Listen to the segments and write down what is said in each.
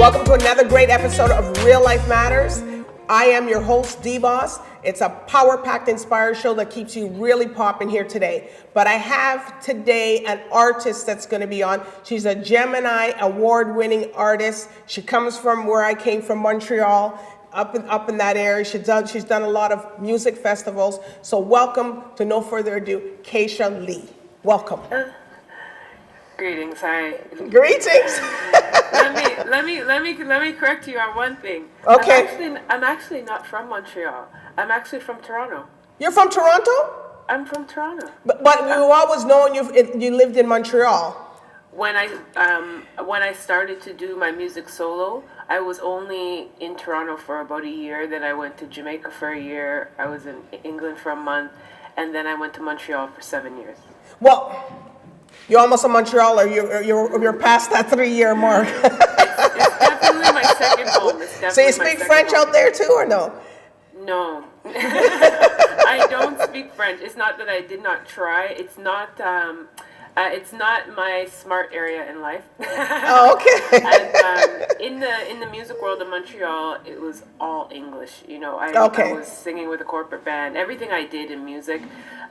Welcome to another great episode of Real Life Matters. I am your host, DBoss. It's a power-packed, inspired show that keeps you really popping here today. But I have today an artist that's going to be on. She's a GEMINI award-winning artist. She comes from where I came from, Montreal, up in that area. She's done a lot of music festivals. So welcome, to no further ado, Kaisha Lee. Welcome. Greetings, hi. Greetings. let me correct you on one thing. Okay. I'm actually not from Montreal. I'm actually from Toronto. You're from Toronto? I'm from Toronto. But we've always known you lived in Montreal. When I started to do my music solo, I was only in Toronto for about a year. Then I went to Jamaica for a year. I was in England for a month, and then I went to Montreal for 7 years. Well, you're almost a Montrealer. You're past that 3-year mark. It's definitely my second home. So you speak French out there too, or no? No. I don't speak French. It's not that I did not try. It's not my smart area in life. Oh, okay. And in the music world of Montreal, it was all English. You know, I was singing with a corporate band. Everything I did in music,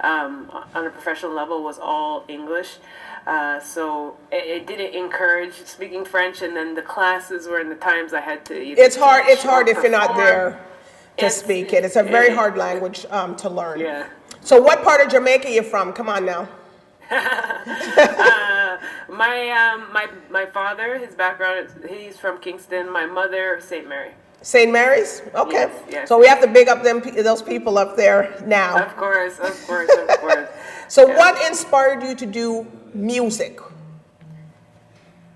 on a professional level, was all English. So it didn't encourage speaking French. And then the classes were in the times I had to. It's hard. It's hard if you're not there to speak it. It's a very hard language to learn. Yeah. So what part of Jamaica are you from? Come on now. My father, his background, he's from Kingston. My mother, St. Mary. St. Mary's? Okay. Yes. So we have to big up those people up there now. Of course. So what inspired you to do music?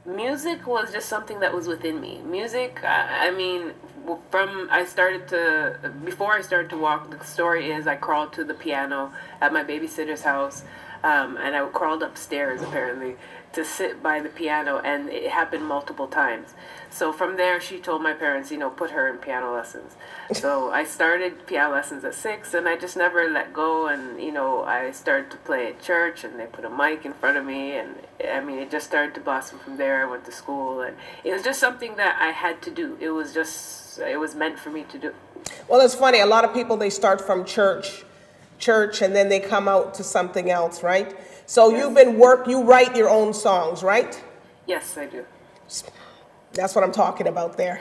Music was just something that was within me. Music, before I started to walk, the story is I crawled to the piano at my babysitter's house, and I crawled upstairs apparently to sit by the piano, and it happened multiple times. So from there, she told my parents, put her in piano lessons. So I started piano lessons at 6, and I just never let go. And I started to play at church, and they put a mic in front of me, and it just started to blossom from there. I went to school, and it was just something that I had to do. It was meant for me to do. Well, it's funny. A lot of people, they start from church, and then they come out to something else, right? So yes. You write your own songs, right? Yes, I do. That's what I'm talking about there.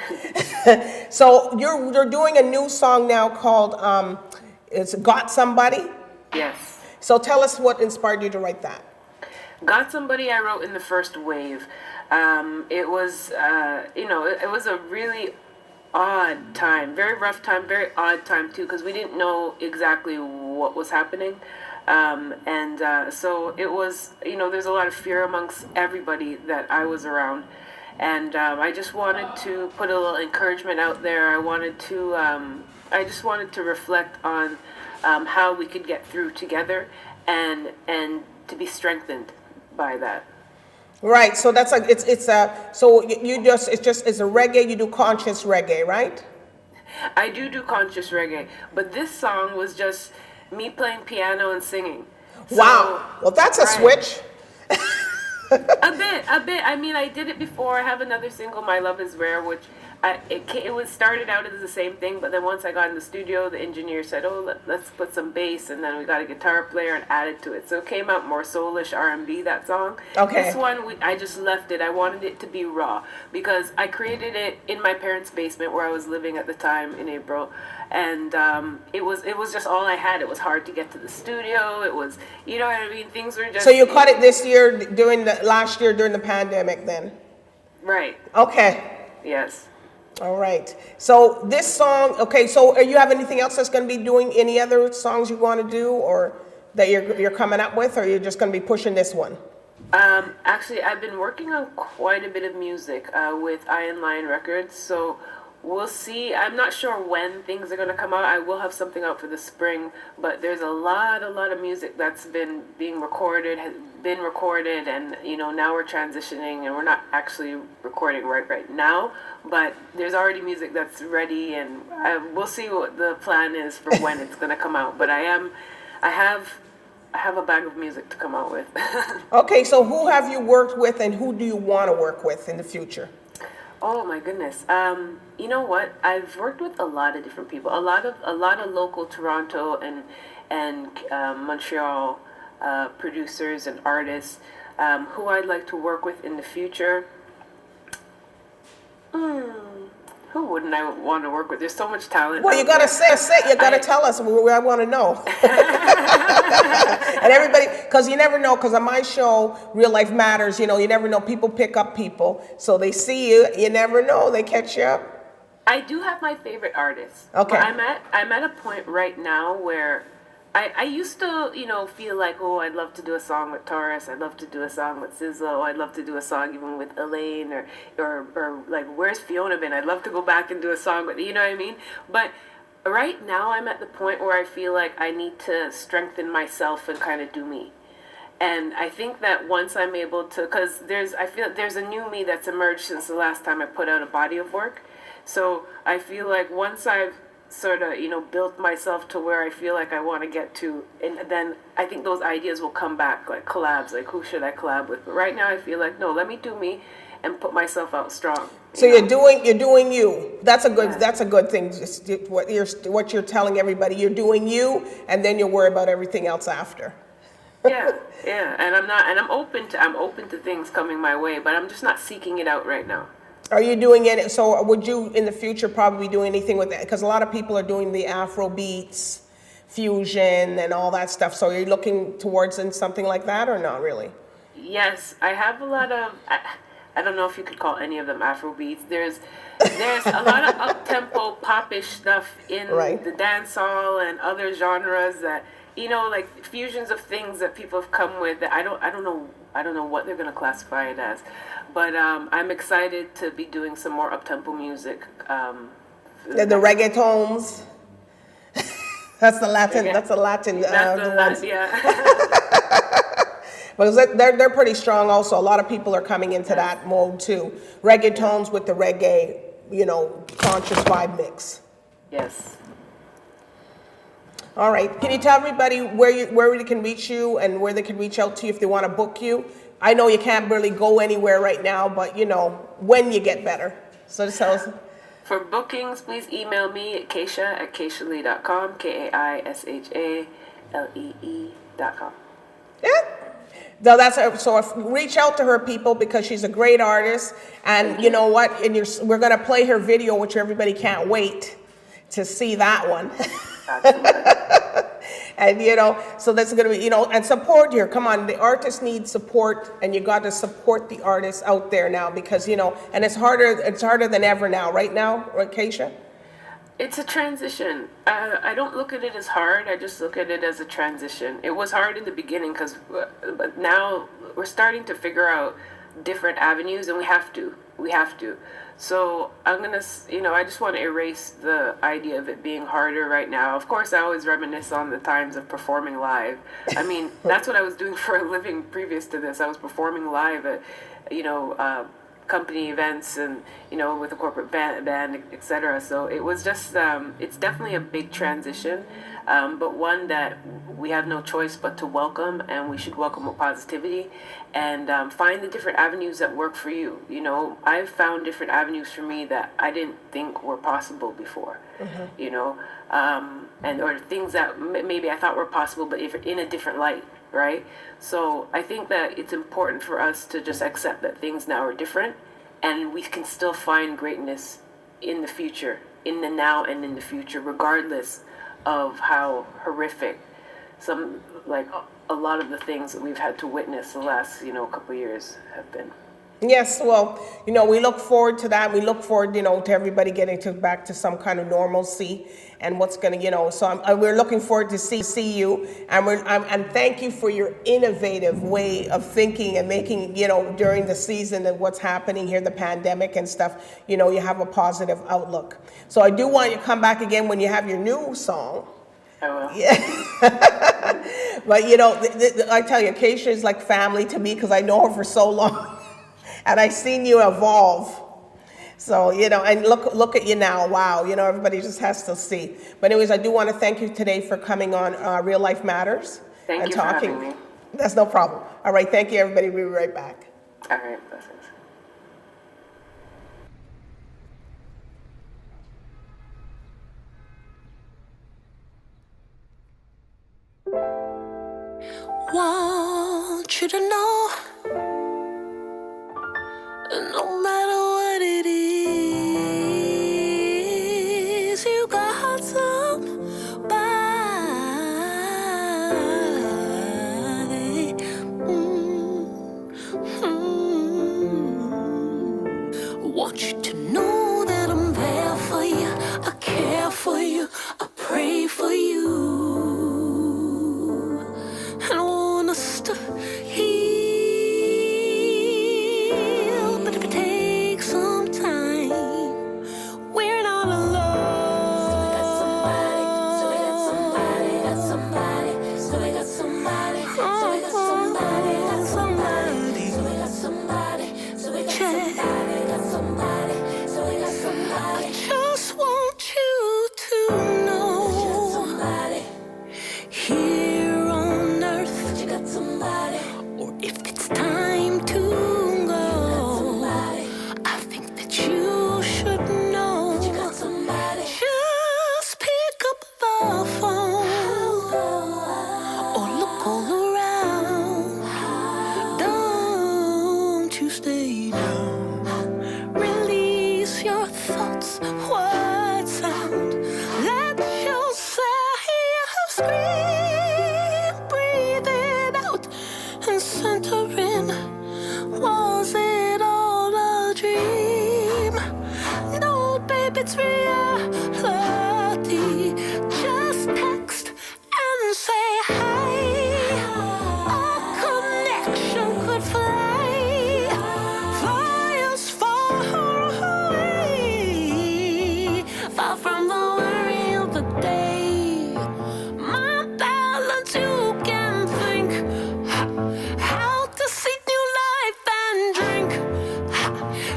So you're doing a new song now called it's Got Somebody? Yes. So tell us what inspired you to write that. Got Somebody I wrote in the first wave. It was a really odd time, very rough time, very odd time too, because we didn't know exactly what was happening. So it was, there's a lot of fear amongst everybody that I was around. And I just wanted to put a little encouragement out there. I just wanted to reflect on how we could get through together and to be strengthened by that. Right. So that's it's a reggae. You do conscious reggae, right? I do conscious reggae, but this song was just me playing piano and singing. Wow. Well, that's a switch. A bit. I did it before. I have another single, My Love Is Rare, which it started out as the same thing, but then once I got in the studio, the engineer said, let's put some bass, and then we got a guitar player and added to it. So it came out more soulish R&B, that song. Okay. This one, I just left it. I wanted it to be raw, because I created it in my parents' basement where I was living at the time in April, and it was just all I had. It was hard to get to the studio. It was, things were just... So you caught it this year, last year during the pandemic then? Right. Okay. Yes. All right. So this song, okay, so you have anything else that's going to be doing, any other songs you want to do or that you're coming up with, or you're just going to be pushing this one? Actually, I've been working on quite a bit of music with Iron Lion Records, so we'll see. I'm not sure when things are going to come out. I will have something out for the spring, but there's a lot of music that's been recorded, and now we're transitioning, and we're not actually recording right now, but there's already music that's ready, and we'll see what the plan is for when it's going to come out. But I have a bag of music to come out with. Okay, so who have you worked with, and who do you want to work with in the future? Oh my goodness. You know what? I've worked with a lot of different people. A lot of local Toronto and Montreal producers and artists who I'd like to work with in the future. Who wouldn't I want to work with? There's so much talent. Well, you gotta say, you gotta tell us. I want to know. And everybody, because you never know. Because on my show, Real Life Matters, you never know. People pick up people, so they see you. You never know. They catch you up. I do have my favorite artists. Okay. But I'm at a point right now where I used to, feel like, oh, I'd love to do a song with Taurus. I'd love to do a song with SZA. I'd love to do a song even with Elaine or like, where's Fiona been? I'd love to go back and do a song with, you know what I mean? But right now I'm at the point where I feel like I need to strengthen myself and kind of do me. And I think that once I'm able to, because I feel there's a new me that's emerged since the last time I put out a body of work. So I feel like once I've sort of, built myself to where I feel like I want to get to, and then I think those ideas will come back, like collabs, like who should I collab with? But right now I feel like, no, let me do me and put myself out strong. So you're doing you. That's a good thing. Just what you're telling everybody. You're doing you, and then you'll worry about everything else after. Yeah, and I'm open to things coming my way, but I'm just not seeking it out right now. Are you doing it? So would you in the future probably do anything with that? Because a lot of people are doing the Afro beats, fusion, and all that stuff. So are you looking towards something like that or not really? Yes, I have a lot of. I don't know if you could call any of them Afro beats. There's a lot of up-tempo, popish stuff in the dancehall and other genres that like fusions of things that people have come with that I don't know what they're gonna classify it as, but I'm excited to be doing some more up-tempo music. The reggaetons. That's the Latin. That's the Latin. Because they're pretty strong. Also, a lot of people are coming into that mode too. Reggaetons with the reggae, conscious vibe mix. Yes. All right. Can you tell everybody where they can reach you and where they can reach out to you if they want to book you? I know you can't really go anywhere right now, but when you get better. So just tell us. For bookings, please email me at kaisha@kaishalee.com, KAISHALEE.com. Yeah. No, so reach out to her, people, because she's a great artist, and you know what? And we're gonna play her video, which everybody can't wait to see that one. And so that's gonna be and support here. Come on, the artists need support, and you got to support the artists out there now because and it's harder than ever now. Right now, right, Kaisha? It's a transition. I don't look at it as hard. I just look at it as a transition. It was hard in the beginning but now we're starting to figure out different avenues, and we have to. So I'm gonna, I just want to erase the idea of it being harder right now. Of course, I always reminisce on the times of performing live. I mean, that's what I was doing for a living previous to this. I was performing live at, company events and with a corporate band, etc. So it was just it's definitely a big transition, but one that we have no choice but to welcome, and we should welcome with positivity and find the different avenues that work for you. I've found different avenues for me that I didn't think were possible before. And or things that maybe I thought were possible but if in a different light. Right? So I think that it's important for us to just accept that things now are different, and we can still find greatness in the future, in the now and in the future, regardless of how horrific a lot of the things that we've had to witness the last, couple of years have been. Yes, well, we look forward to that. We look forward, to everybody getting back to some kind of normalcy and what's going to, so we're looking forward to see you, and and thank you for your innovative way of thinking and making, during the season of what's happening here, the pandemic and stuff, you have a positive outlook. So I do want you to come back again when you have your new song. I will. Yeah. But, I tell you, Kaisha is like family to me because I know her for so long. And I've seen you evolve. So, and look at you now. Wow. Everybody just has to see. But anyways, I do want to thank you today for coming on Real Life Matters. Thank you talking. For having me. That's no problem. All right. Thank you, everybody. We'll be right back. All right. Blessings. want you to know, no matter what it is, you got somebody. Want you to know that I'm there for you, I care for you, I pray for you, and I want us to heal. But if it takes some time, we're not alone. So we got somebody, so we got somebody, so we got somebody, so we got somebody, so we got somebody, so we got somebody, so we got somebody. I just want you to know, here on earth, you got somebody. Or if it's time to go, I think that you should know, you got somebody. Just pick up the phone or look all around. Don't you stay down. Release your thoughts, what sound? Let yourself scream, breathe it out and center in. Was it all a dream? No, baby, it's reality. Just text and say hi. Our connection could fly us far away, far from the worry of the day. My balance, you can think how to seek new life and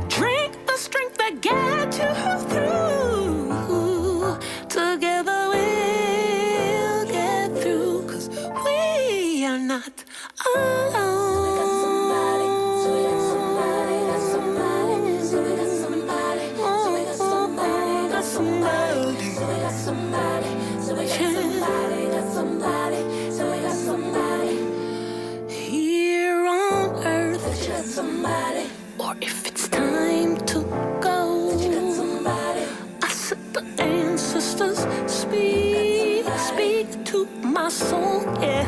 drink the strength that gets you through. Together we'll get through, 'cause we are not alone. So we got somebody, so we got somebody, so we got somebody, got somebody, so we got somebody, so we got somebody, got somebody, so we got somebody. Here on earth, you got somebody. Or if it's time to go, you got somebody. I said the ancestors speak to my soul, yeah.